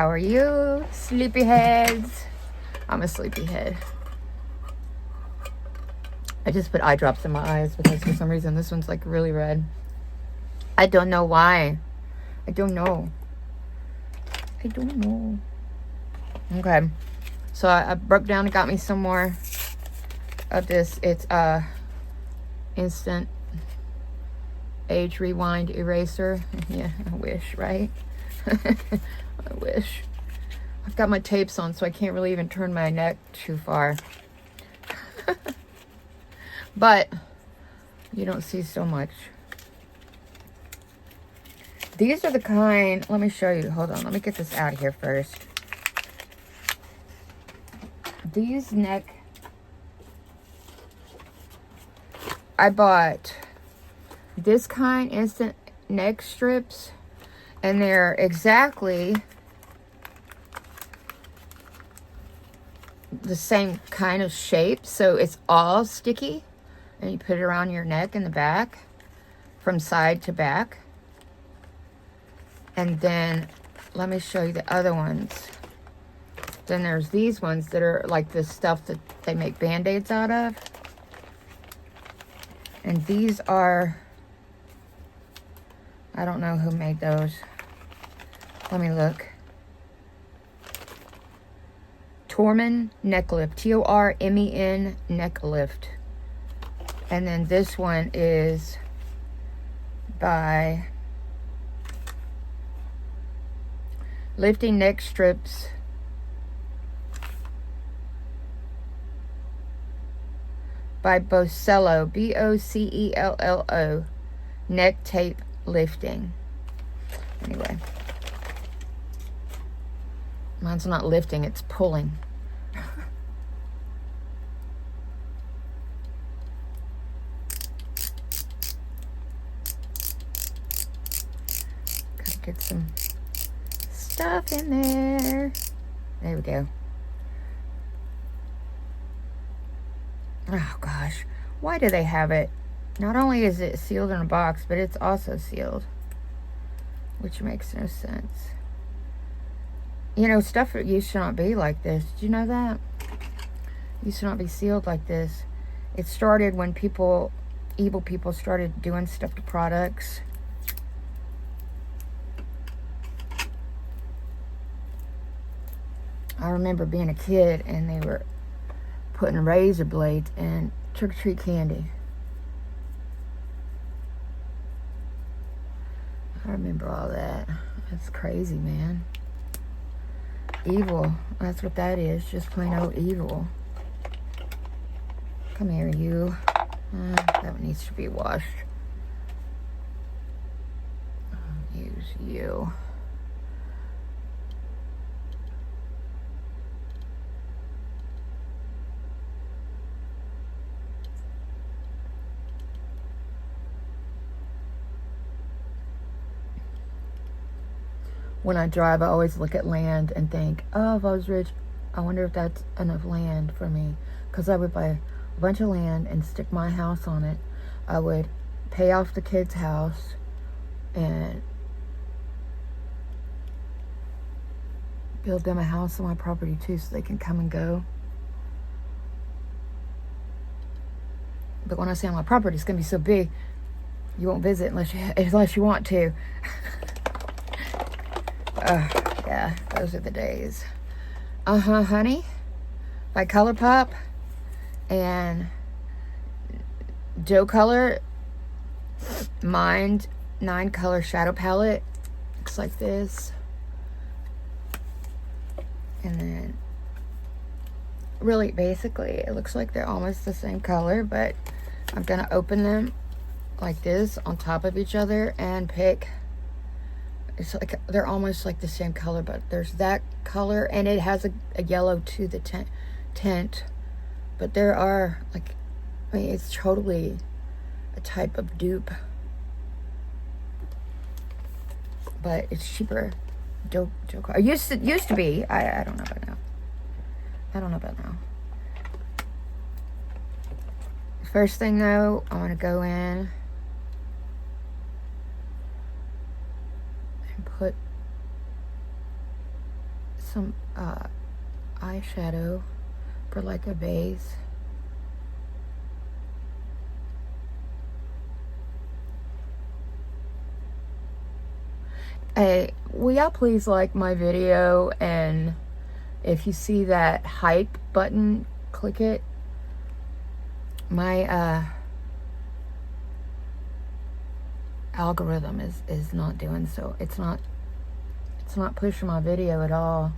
How are you, sleepyheads? I'm a sleepyhead. I just put eye drops in my eyes because for some reason this one's like really red. I don't know why. I don't know. Okay. So I broke down and got me some more of this. It's instant age rewind eraser. Yeah, I wish, right? I wish. I've got my tapes on, so I can't really even turn my neck too far. But you don't see so much. These are the kind, let me show you. Hold on, let me get this out of here first. These neck, I bought this kind, instant neck strips, and they're exactly the same kind of shape, so it's all sticky, and you put it around your neck and the back from side to back. And then let me show you the other ones. Then there's these ones that are like the stuff that they make band-aids out of, and these are, I don't know who made those. Let me look. Tormen Neck Lift. Tormen Neck Lift. And then this one is by Lifting Neck Strips by Bocello. Bocello. Neck Tape Lifting. Anyway. Mine's not lifting, it's pulling. Gotta get some stuff in there. There we go. Oh gosh, why do they have it? Not only is it sealed in a box, but it's also sealed, which makes no sense. You know, stuff used to not be like this. Did you know that? It used to not be sealed like this. It started when evil people started doing stuff to products. I remember being a kid and they were putting razor blades in trick-or-treat candy. I remember all that. That's crazy, man. Evil. That's what that is. Just plain old evil. Come here, you. That one needs to be washed. Use you. When I drive, I always look at land and think, oh, if I was rich, I wonder if that's enough land for me. Because I would buy a bunch of land and stick my house on it. I would pay off the kids' house and build them a house on my property too so they can come and go. But when I say on my property, it's going to be so big, you won't visit unless you want to. Yeah, those are the days. Honey by ColourPop and Joe Color Mind 9-color shadow palette. Looks like this. And then really basically it looks like they're almost the same color, but I'm gonna open them like this on top of each other and pick. It's like they're almost like the same color, but there's that color and it has a yellow to the tint. But there are like, I mean, it's totally a type of dupe, but it's cheaper. Joe used to be. I don't know about now. I don't know about now. First thing though, I want to go in and put some eyeshadow for like a base. Hey, will y'all please like my video, and if you see that hype button, click it. My algorithm is not doing so. It's not pushing my video at all.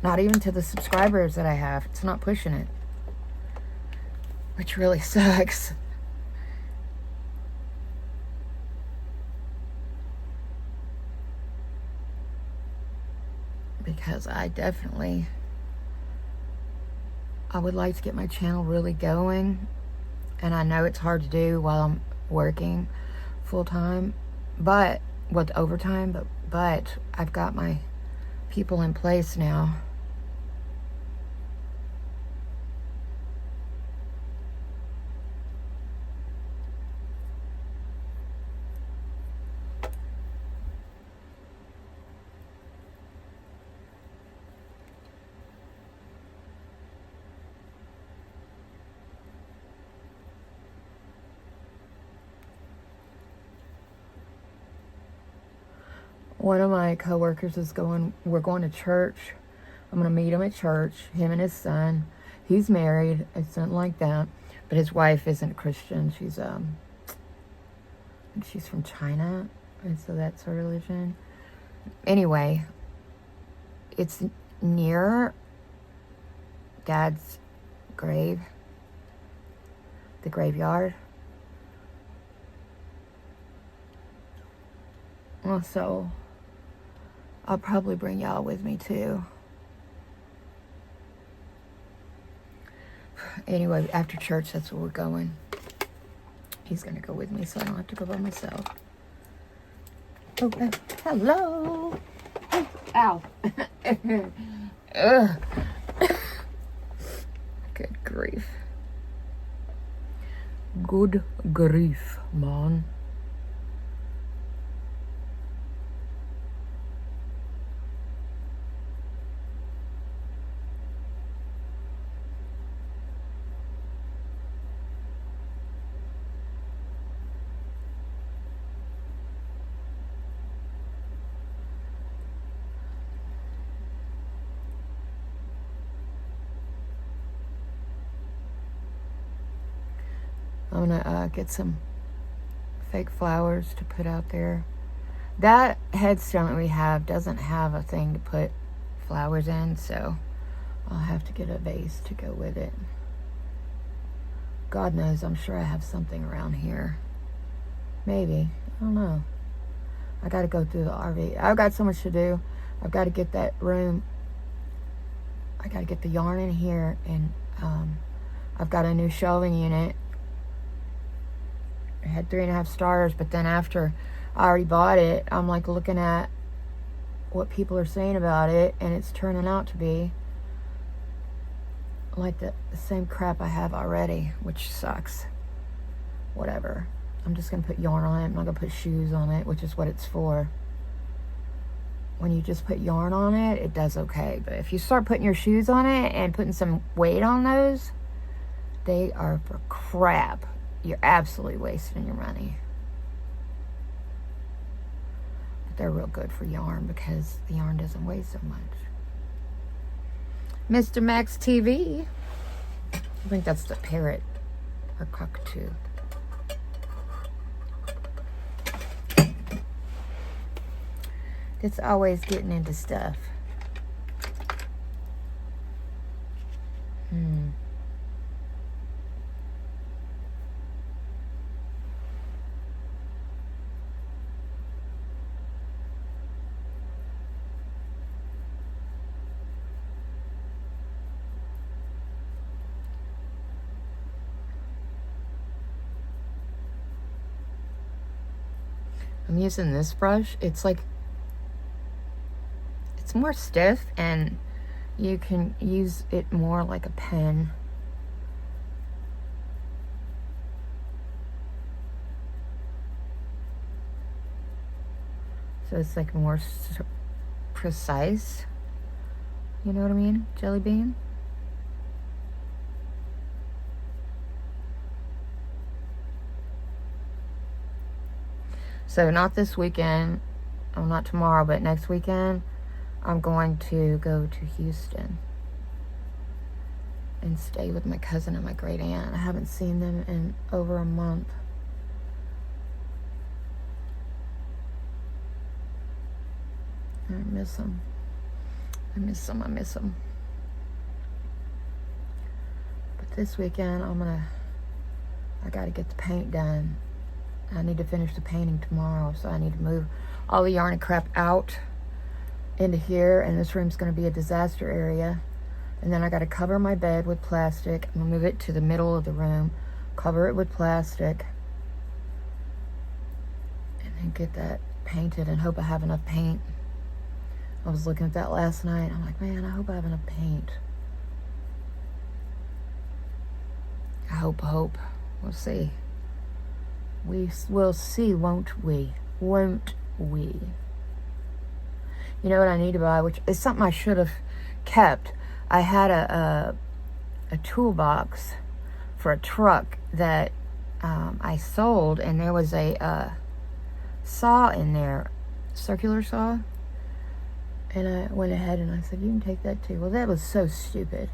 Not even to the subscribers that I have. It's not pushing it, which really sucks. Because I would like to get my channel really going, and I know it's hard to do while I'm working full-time, but with overtime, but I've got my people in place now. One of my coworkers we're going to church. I'm going to meet him at church, him and his son. He's married, it's something like that. But his wife isn't Christian. She's from China, and so that's her religion. Anyway, it's near Dad's grave, the graveyard. Well, so I'll probably bring y'all with me too. Anyway, after church, that's where we're going. He's gonna go with me, so I don't have to go by myself. Okay. Hello. Ow. Ugh. Good grief. Good grief, man. I'm gonna get some fake flowers to put out there. That headstone that we have doesn't have a thing to put flowers in, so I'll have to get a vase to go with it. God knows, I'm sure I have something around here. Maybe. I don't know. I gotta go through the RV. I've got so much to do. I've got to get that room. I gotta get the yarn in here, and I've got a new shelving unit. It had 3.5 stars, but then after I already bought it, I'm like looking at what people are saying about it, and it's turning out to be like the same crap I have already, which sucks. Whatever. I'm just gonna put yarn on it. I'm not gonna put shoes on it, which is what it's for. When you just put yarn on it, it does okay. But if you start putting your shoes on it and putting some weight on those, they are for crap. You're absolutely wasting your money. But they're real good for yarn because the yarn doesn't weigh so much. Mr. Max TV. I think that's the parrot or cockatoo. It's always getting into stuff. I'm using this brush. It's like, it's more stiff, and you can use it more like a pen. So it's like more precise. You know what I mean? Jelly bean. So not this weekend, not tomorrow, but next weekend, I'm going to go to Houston and stay with my cousin and my great aunt. I haven't seen them in over a month. I miss them. I miss them. But this weekend, I gotta get the paint done. I need to finish the painting tomorrow, so I need to move all the yarn and crap out into here, and this room's gonna be a disaster area. And then I gotta cover my bed with plastic. I'm gonna move it to the middle of the room, cover it with plastic, and then get that painted and hope I have enough paint. I was looking at that last night. I'm like, man, I hope I have enough paint. I hope. We'll see. We will see, won't we? Won't we? You know what I need to buy, which is something I should have kept. I had a toolbox for a truck that I sold, and there was a saw in there, circular saw. And I went ahead and I said, you can take that too. Well, that was so stupid.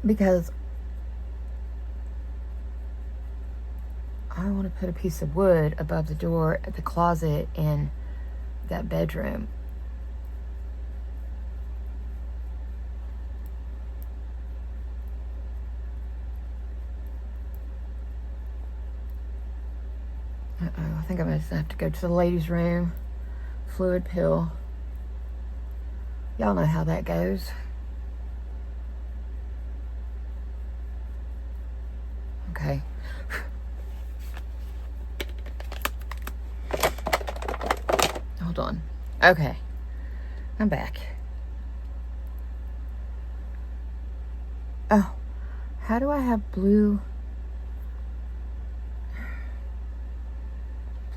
Because I want to put a piece of wood above the door at the closet in that bedroom. I think I'm going to have to go to the ladies' room. Fluid pill. Y'all know how that goes. Okay. Hold on. Okay. I'm back. Oh. How do I have blue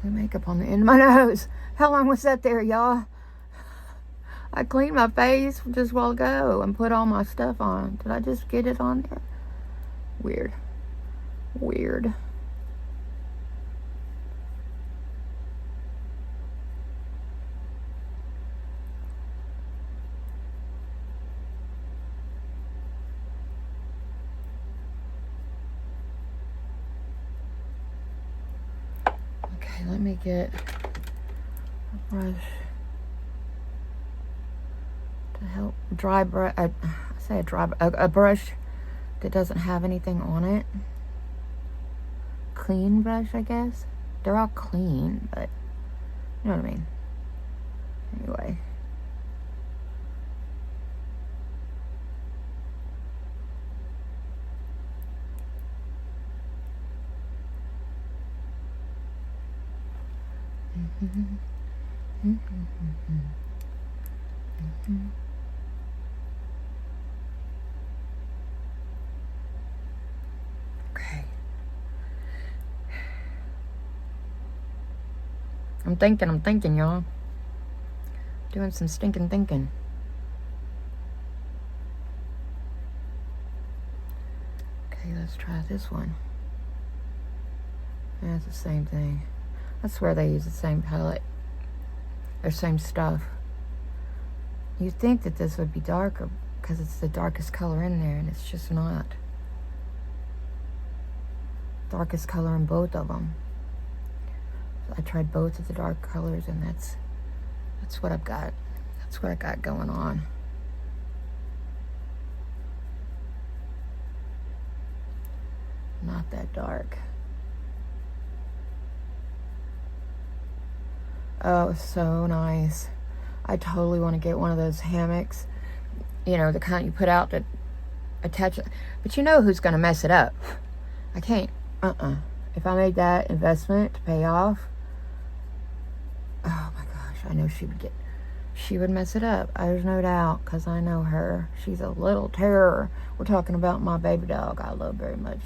makeup on the end of my nose? How long was that there, y'all? I cleaned my face just a while ago and put all my stuff on. Did I just get it on there? Weird. Okay, let me get a brush to help dry brush. A brush that doesn't have anything on it. Clean brush, I guess. They're all clean, but you know what I mean. Anyway. Okay. I'm thinking, y'all. Doing some stinking thinking. Okay, let's try this one. Yeah, it's the same thing. I swear they use the same palette. Or same stuff. You'd think that this would be darker because it's the darkest color in there, and it's just not. Darkest color in both of them. So I tried both of the dark colors, and that's what I've got. That's what I got going on. Not that dark. Oh, so nice. I totally want to get one of those hammocks. You know, the kind you put out that attach it. But you know who's going to mess it up? I can't. If I made that investment to pay off, oh my gosh, I know she would mess it up. There's no doubt, because I know her. She's a little terror. We're talking about my baby dog I love very much.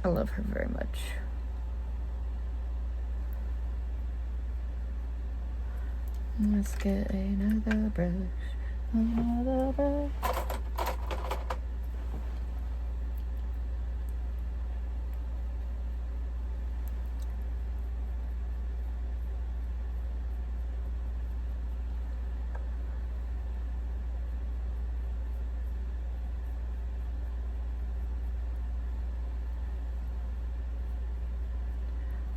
I love her very much. Let's get another brush. Another brush.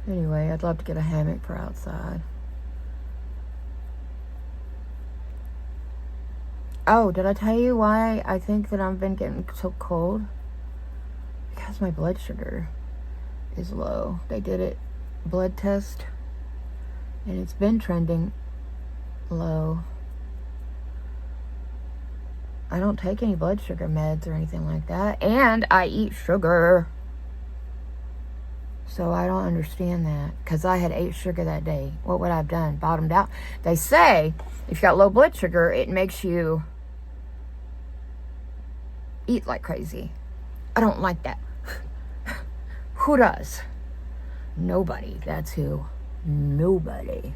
Anyway, I'd love to get a hammock for outside. Oh, did I tell you why I think that I've been getting so cold? Because my blood sugar is low. They did a blood test, and it's been trending low. I don't take any blood sugar meds or anything like that, and I eat sugar. So I don't understand that, because I had ate sugar that day. What would I have done? Bottomed out? They say if you got low blood sugar, it makes you eat like crazy. I don't like that. Who does? Nobody. That's who. Nobody.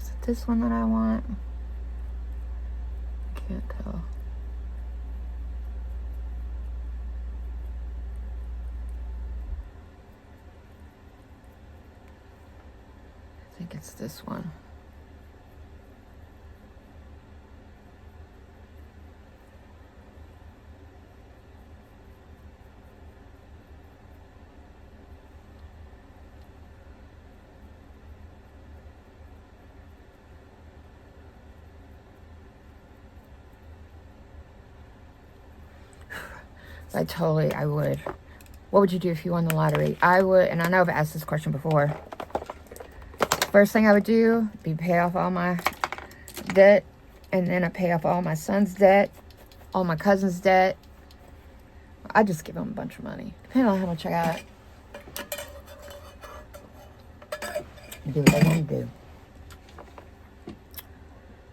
Is it this one that I want? I can't tell. I think it's this one. I would. What would you do if you won the lottery? I would, and I know I've asked this question before. First thing I would do be pay off all my debt, and then I pay off all my son's debt, all my cousin's debt. I just give them a bunch of money, depending on how much I got. Do what they want to do,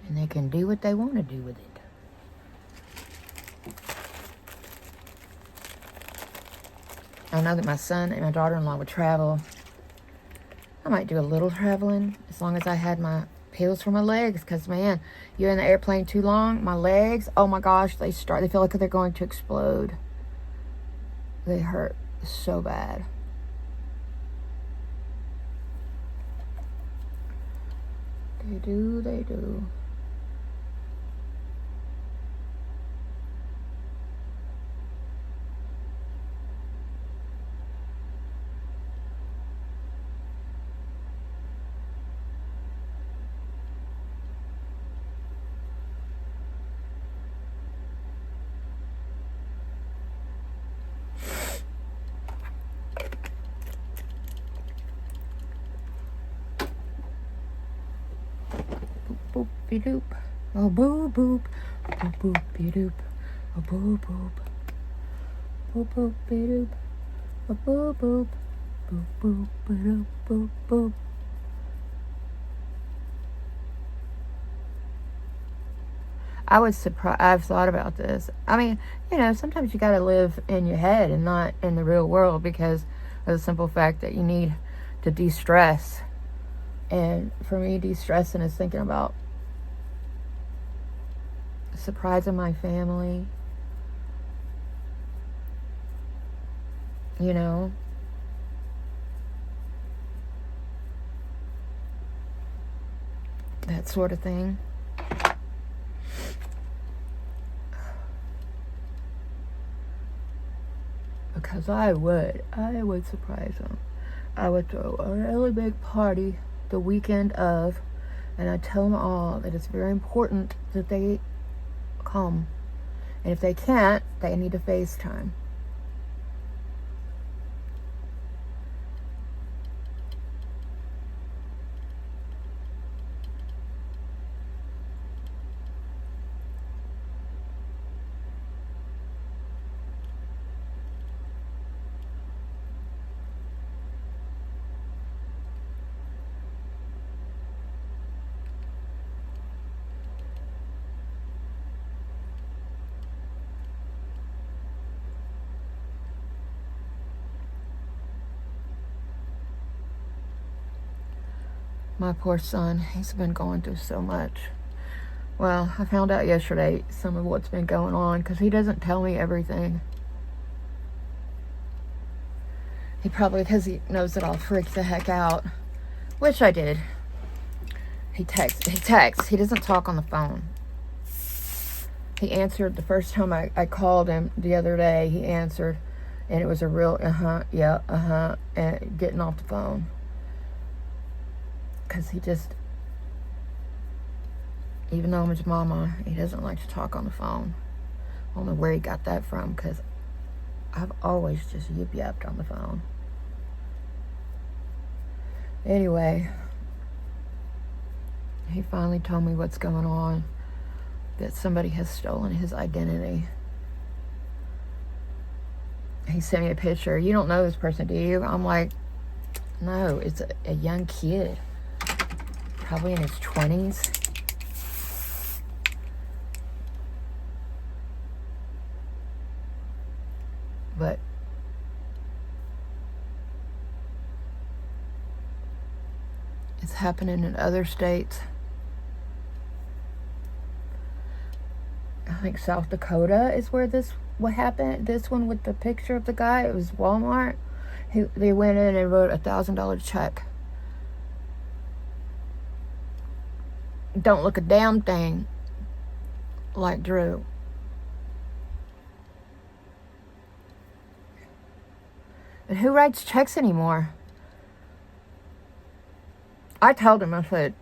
and they can do what they want to do with it. I know that my son and my daughter-in-law would travel. I might do a little traveling as long as I had my pills for my legs. Because, man, you're in the airplane too long. My legs, oh my gosh, they feel like they're going to explode. They hurt so bad. They do, they do. Boop doop, oh boop boop, boop boop doop, oh boop boop, boop boop doop, oh boop boop, boop boop doop, boop boop. I've thought about this. I mean, sometimes you gotta live in your head and not in the real world, because of the simple fact that you need to de-stress. And for me, de-stressing is thinking about surprising my family, that sort of thing. Because I would surprise them. I would throw a really big party the weekend of, and I'd tell them all that it's very important that they come. And if they can't, they need to FaceTime. My poor son, he's been going through so much. Well, I found out yesterday some of what's been going on because he doesn't tell me everything. He probably, because he knows that I'll freak the heck out, which I did. He texts. He doesn't talk on the phone. He answered the first time I called him the other day. He answered, and it was a real and getting off the phone. Because he just, even though I'm his mama, he doesn't like to talk on the phone. I don't know where he got that from, because I've always just yip-yapped on the phone. Anyway, he finally told me what's going on, that somebody has stolen his identity. He sent me a picture. You don't know this person, do you? I'm like, no, it's a young kid, probably in his 20s. But it's happening in other states. I think South Dakota is where what happened. This one with the picture of the guy, it was Walmart. They went in and wrote $1,000 check. Don't look a damn thing like Drew. And who writes checks anymore? I told him, I said,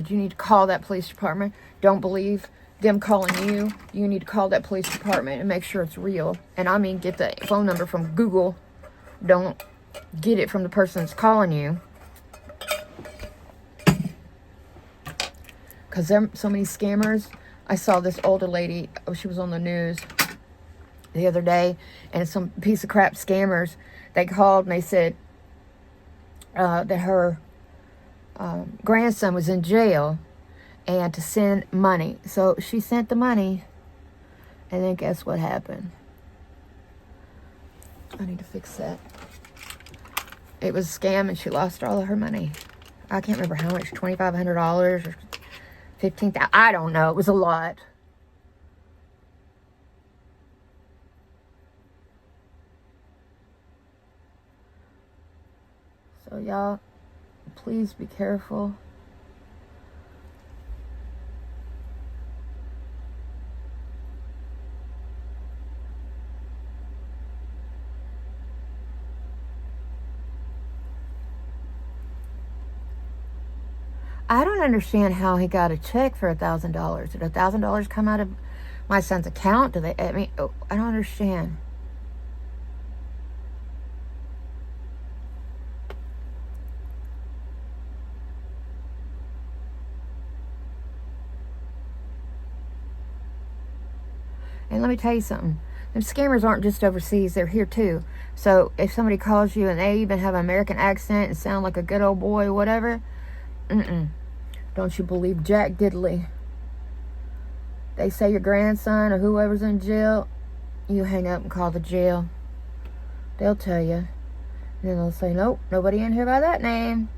you need to call that police department. Don't believe them calling you. You need to call that police department and make sure it's real. And I mean, get the phone number from Google. Don't get it from the person that's calling you. Because there are so many scammers. I saw this older lady, she was on the news the other day, and some piece of crap scammers, they called and they said that her grandson was in jail and to send money. So she sent the money, and then guess what happened? I need to fix that. It was a scam, and she lost all of her money. I can't remember how much, $2,500 or $15,000. I don't know. It was a lot. So y'all, please be careful. I don't understand how he got a check for $1,000. Did $1,000 come out of my son's account? I don't understand. And let me tell you something. Them scammers aren't just overseas. They're here too. So if somebody calls you and they even have an American accent and sound like a good old boy, whatever, don't you believe Jack Diddley. They say your grandson or whoever's in jail, you hang up and call the jail. They'll tell you. And then they'll say, nope, nobody in here by that name.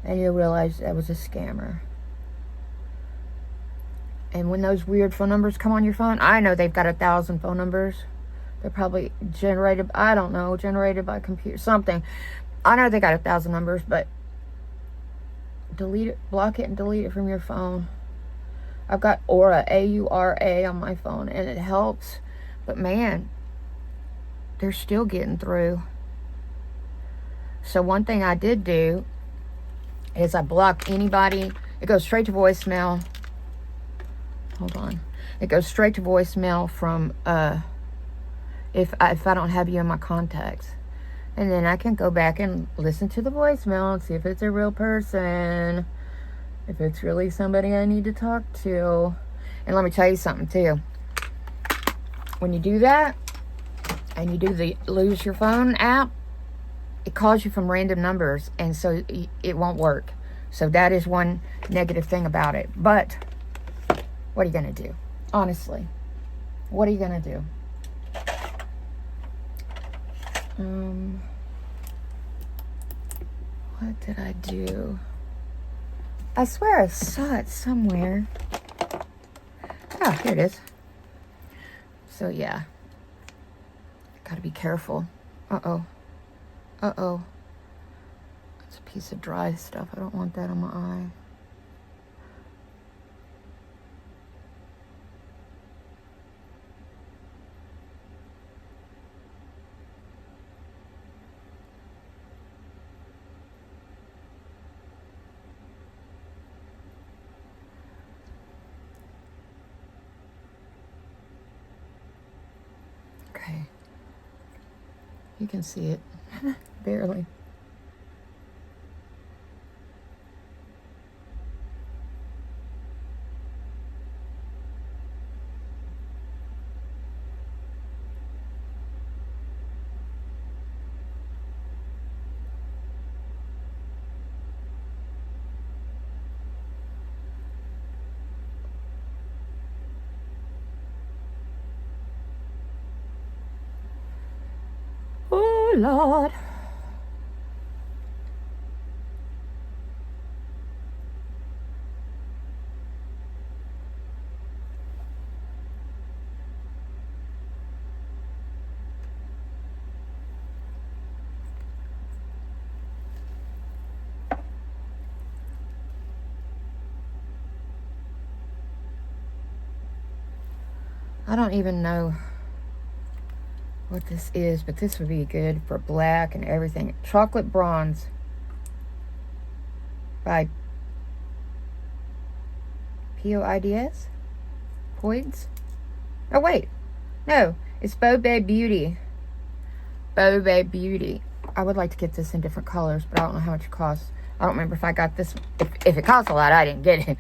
And you'll realize that was a scammer. And when those weird phone numbers come on your phone, I know they've got 1,000 phone numbers. They're probably generated, I don't know, generated by computer, something. I know they got 1,000 numbers, but delete it, block it, and delete it from your phone. I've got Aura, A-U-R-A on my phone, and it helps. But man, they're still getting through. So one thing I did do is I blocked anybody. It goes straight to voicemail. Hold on. It goes straight to voicemail from if I don't have you in my contacts. And then I can go back and listen to the voicemail and see if it's a real person. If it's really somebody I need to talk to. And let me tell you something too. When you do that, and you do the lose your phone app, it calls you from random numbers, and so it won't work. So that is one negative thing about it. But what are you going to do? Honestly, what are you going to do? What did I do? I swear I saw it somewhere. Ah, here it is. So yeah, gotta be careful. Uh-oh. Uh-oh. It's a piece of dry stuff. I don't want that on my eye. Okay. You can see it. Barely. Oh, Lord. I don't even know what this is, but this would be good for black and everything. Chocolate Bronze by Poids? Poids? Oh, wait. No, it's Bobe Beauty. Bobe Beauty. I would like to get this in different colors, but I don't know how much it costs. I don't remember if I got this. If it costs a lot, I didn't get it.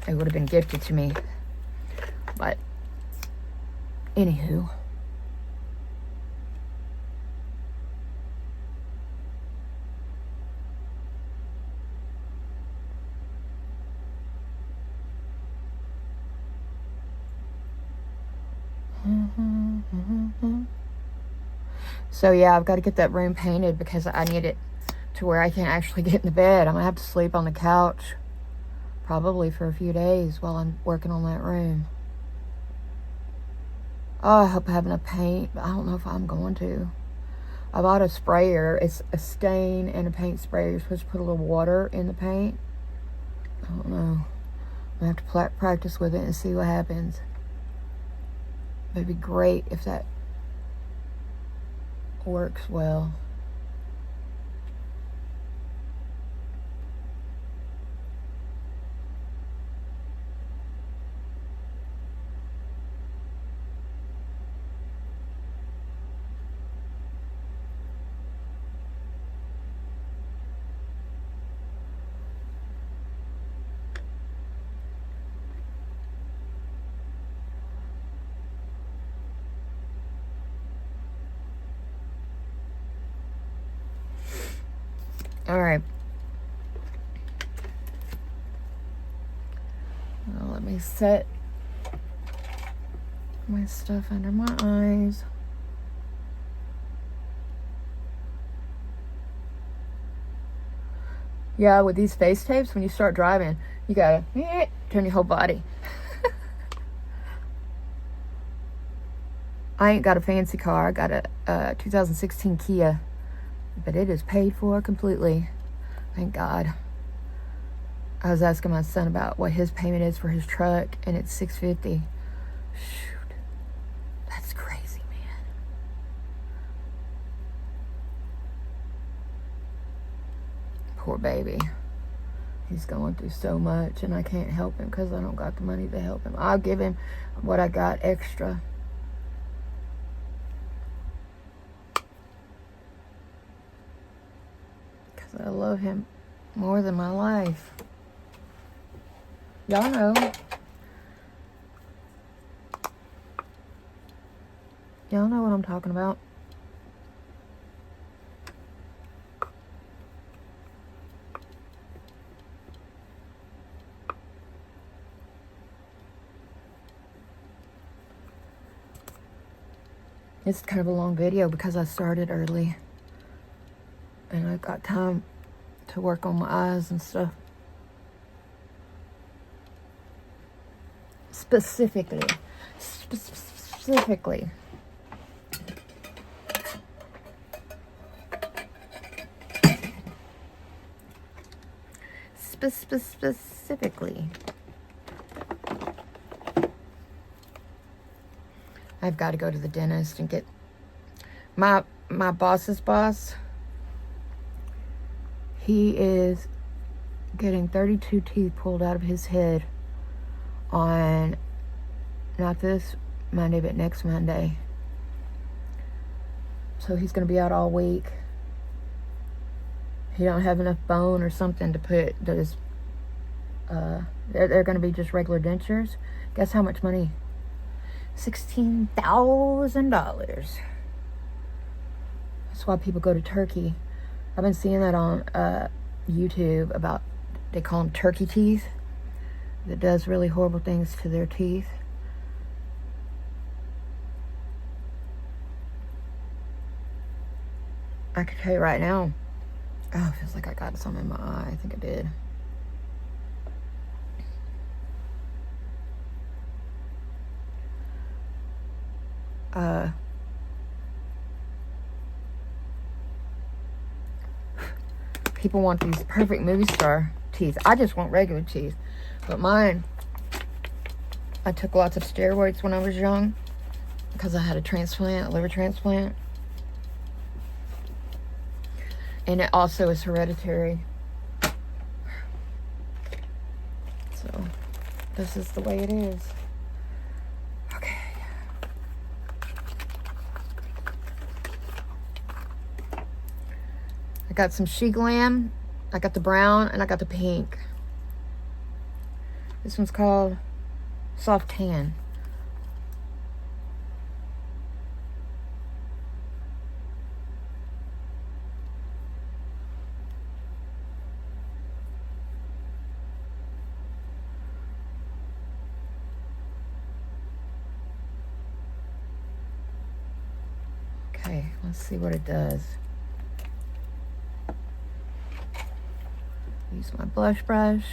It would have been gifted to me. But, anywho. So yeah, I've got to get that room painted because I need it to where I can actually get in the bed. I'm going to have to sleep on the couch probably for a few days while I'm working on that room. Oh, I hope I have enough paint, but I don't know if I'm going to. I bought a sprayer. It's a stain and a paint sprayer. You're supposed to put a little water in the paint. I don't know. I have to practice with it and see what happens. It'd be great if that works well. All right. Well, let me set my stuff under my eyes. Yeah, with these face tapes, when you start driving, you gotta turn your whole body. I ain't got a fancy car. I got a 2016 Kia, but it is paid for completely. Thank God. I was asking my son about what his payment is for his truck, and it's $650. Shoot, that's crazy, man. Poor baby. He's going through so much, and I can't help him because I don't got the money to help him. I'll give him what I got extra. Because I love him more than my life. Y'all know. Y'all know what I'm talking about. It's kind of a long video because I started early. And I've got time to work on my eyes and stuff. Specifically. Specifically. I've got to go to the dentist and get my boss's boss. He is getting 32 teeth pulled out of his head on not this Monday, but next Monday. So he's going to be out all week. He don't have enough bone or something to put those. They're going to be just regular dentures. Guess how much money? $16,000. That's why people go to Turkey. I've been seeing that on YouTube about, they call them turkey teeth. That does really horrible things to their teeth. I can tell you right now. Oh, it feels like I got some in my eye. I think I did. People want these perfect movie star teeth. I just want regular teeth. But mine, I took lots of steroids when I was young because I had a liver transplant. And it also is hereditary. So, this is the way it is. Okay. I got some sheep lamb. I got the brown and I got the pink. This one's called Soft Tan. Okay, let's see what it does. Use my blush brush.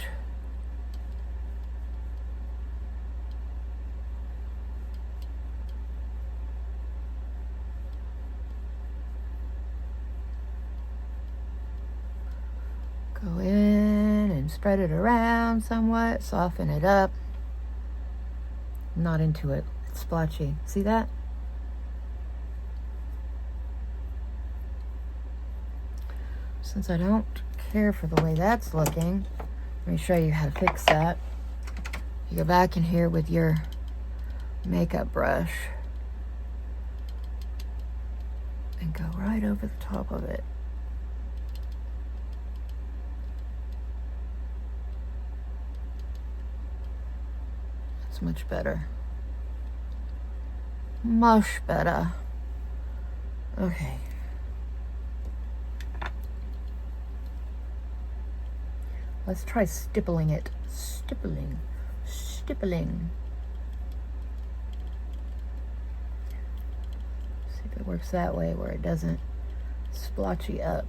Go in and spread it around somewhat, soften it up. I'm not into it. It's splotchy. See that? Since I don't care for the way that's looking, let me show you how to fix that. You go back in here with your makeup brush and go right over the top of it. That's much better. Much better. Okay. Let's try stippling it. Stippling. See if it works that way where it doesn't splotchy up.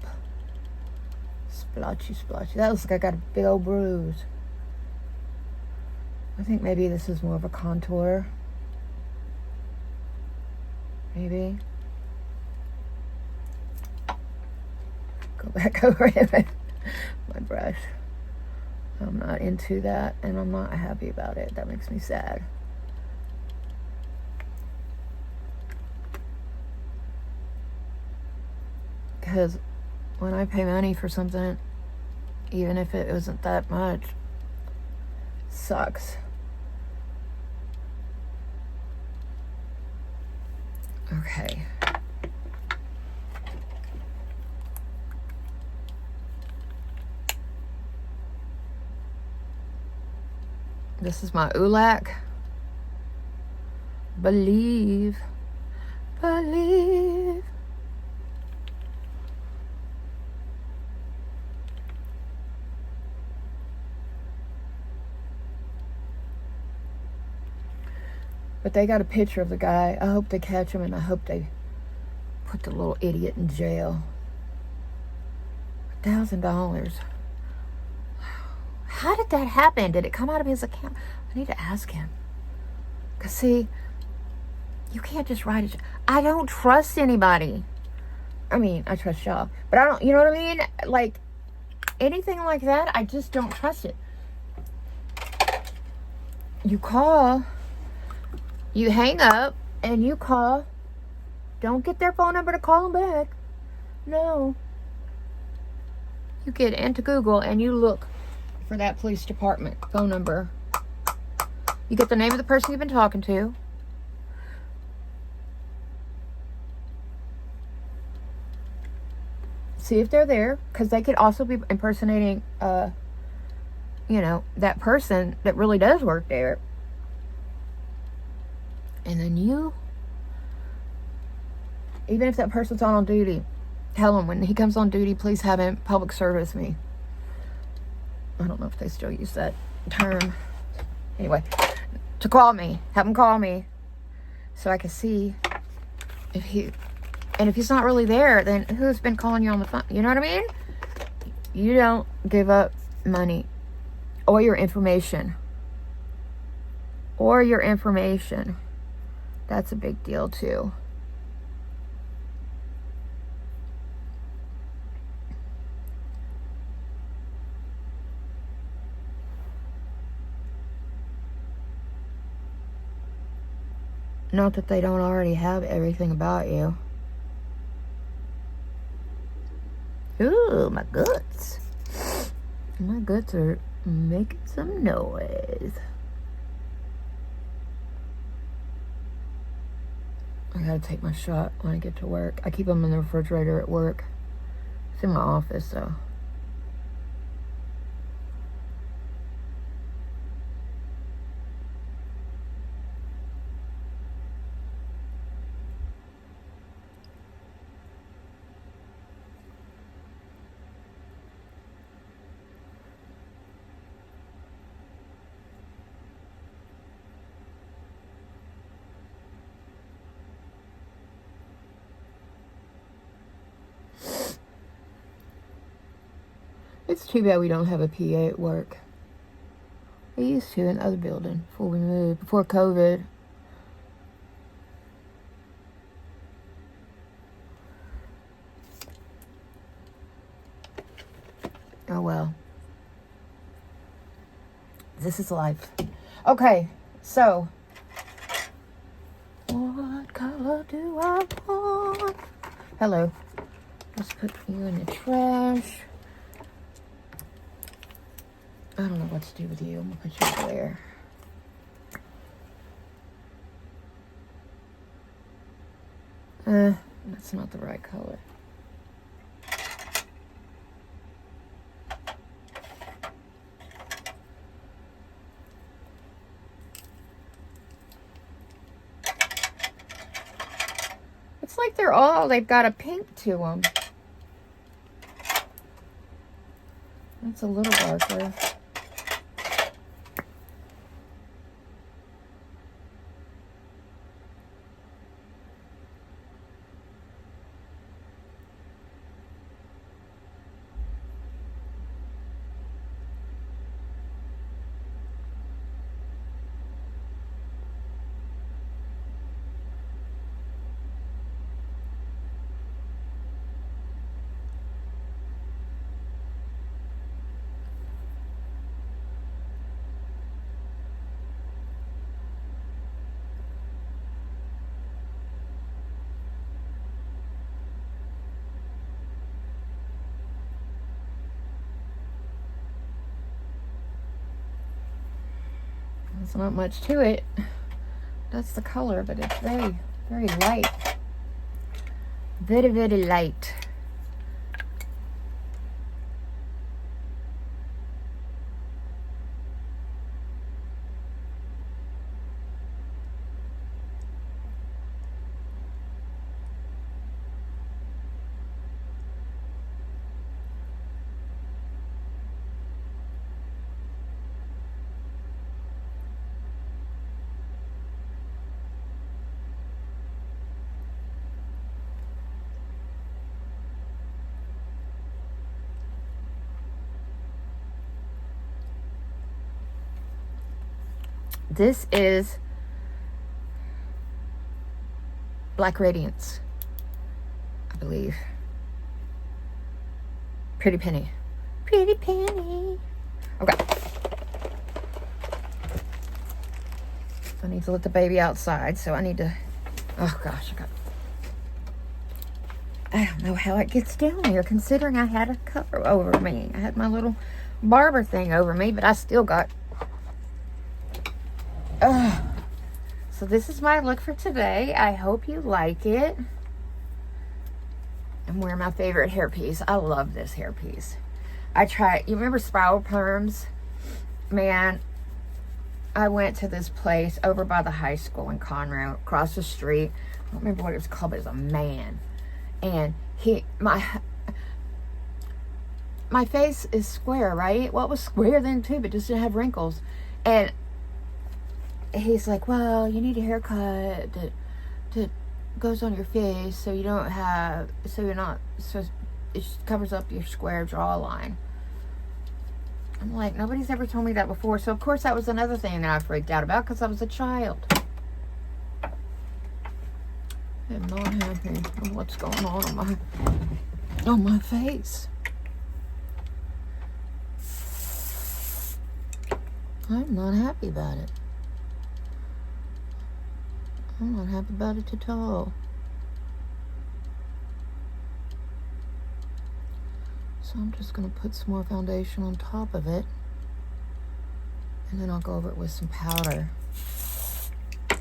Splotchy. That looks like I got a big old bruise. I think maybe this is more of a contour. Maybe. Go back over it with my brush. I'm not into that, and I'm not happy about it. That makes me sad. Because when I pay money for something, even if it wasn't that much, it sucks. Okay. This is my Ulac. Believe. But they got a picture of the guy. I hope they catch him, and I hope they put the little idiot in jail. $8,000. How did that happen? Did it come out of his account? I need to ask him. Because, see, you can't just write it. I don't trust anybody. I mean, I trust y'all. But I don't, you know what I mean? Like, anything like that, I just don't trust it. You call, you hang up, and you call. Don't get their phone number to call them back. No. You get into Google and you look for that police department phone number. You get the name of the person you've been talking to. See if they're there, because they could also be impersonating, you know, that person that really does work there. And then you, even if that person's on duty, tell him when he comes on duty, please have him public service me. I don't know if they still use that term. Anyway, to call me. Have him call me so I can see if he... And if he's not really there, then who's been calling you on the phone? You know what I mean? You don't give up money or your information. Or your information. That's a big deal too. Not that they don't already have everything about you. Ooh, my guts. My guts are making some noise. I gotta take my shot when I get to work. I keep them in the refrigerator at work. It's in my office, so. It's too bad we don't have a PA at work. We used to in the other building before we moved, before COVID. Oh well. This is life. Okay, so. What color do I want? Hello. Let's put you in the trash. I don't know what to do with you. I'm going to put you over there. That's not the right color. It's like they've got a pink to them. That's a little darker. There's not much to it. That's the color, but it's very, very light. Very, very light. This is Black Radiance, I believe. Pretty Penny. Pretty Penny. Okay. I need to let the baby outside, so I need to... Oh, gosh. I don't know how it gets down there, considering I had a cover over me. I had my little barber thing over me, but I still got... So this is my look for today. I hope you like it. I'm wearing my favorite hairpiece. I love this hairpiece. You remember spiral perms? Man, I went to this place over by the high school in Conroe, across the street. I don't remember what it was called, but it was a man. And my face is square, right? Well, it was square then too, but just didn't have wrinkles. And he's like, well, you need a haircut that goes on your face so it just covers up your square jawline. I'm like, nobody's ever told me that before. So of course that was another thing that I freaked out about because I was a child. I'm not happy with what's going on my face. I'm not happy about it. I'm not happy about it at all. So I'm just going to put some more foundation on top of it. And then I'll go over it with some powder. Do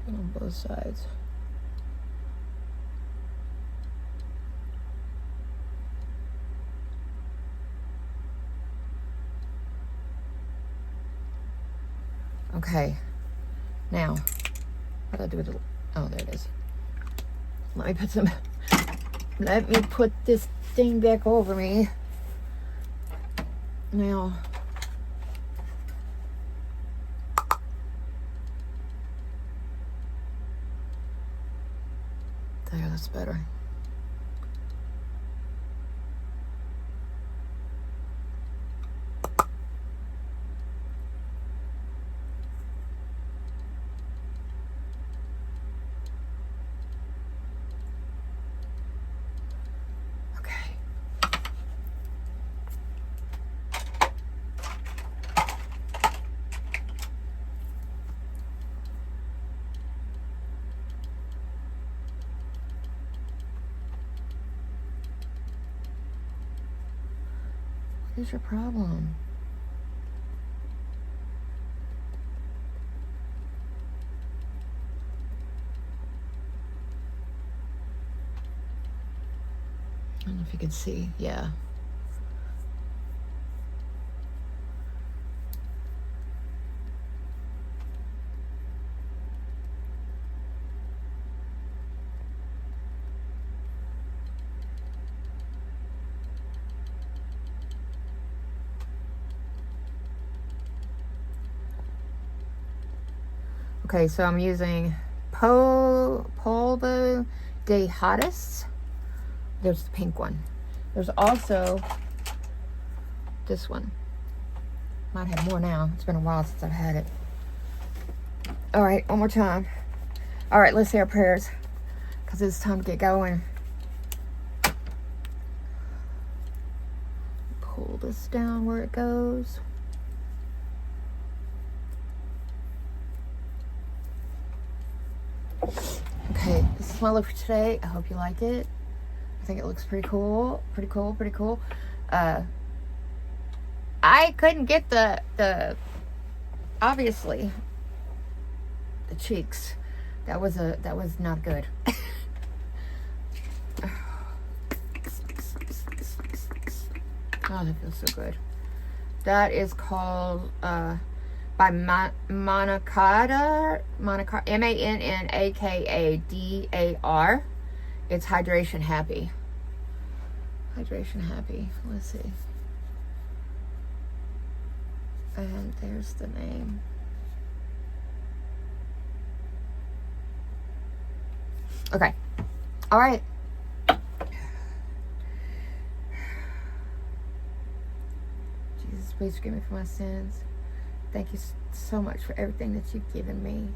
it on both sides. Okay, now, what do I do with the, oh, there it is. Let me put this thing back over me. Now, there, that's better. What is your problem? I don't know if you can see. Yeah. Okay, so I'm using Polvo de Hottest. There's the pink one. There's also this one. Might have more now. It's been a while since I've had it. All right, one more time. All right, let's say our prayers because it's time to get going. Pull this down where it goes. Okay, this is my look for today. I hope you like it. I think it looks pretty cool. Pretty cool. I couldn't get the obviously the cheeks. That was not good. Oh, that feels so good. That is called by Manakadar, Manakadar. It's Hydration Happy. Hydration Happy. Let's see. And there's the name. Okay. All right. Jesus, Please forgive me for my sins. Thank you so much for everything that you've given me.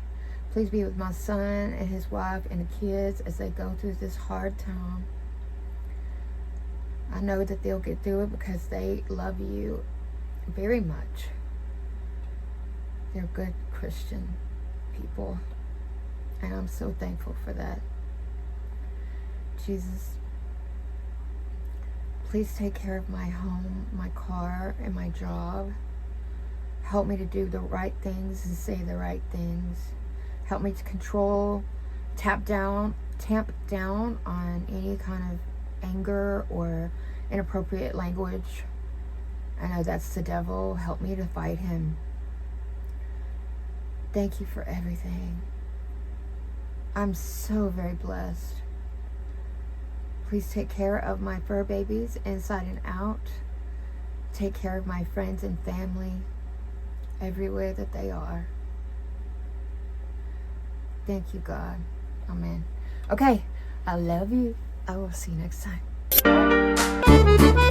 Please be with my son and his wife and the kids as they go through this hard time. I know that they'll get through it because they love you very much. They're good Christian people, and I'm so thankful for that. Jesus, please take care of my home, my car, and my job. Help me to do the right things and say the right things. Help me to tamp down on any kind of anger or inappropriate language. I know that's the devil. Help me to fight him. Thank you for everything. I'm so very blessed. Please take care of my fur babies inside and out. Take care of my friends and family everywhere that they are. Thank you, God. Amen. Okay, I love you. I will see you next time.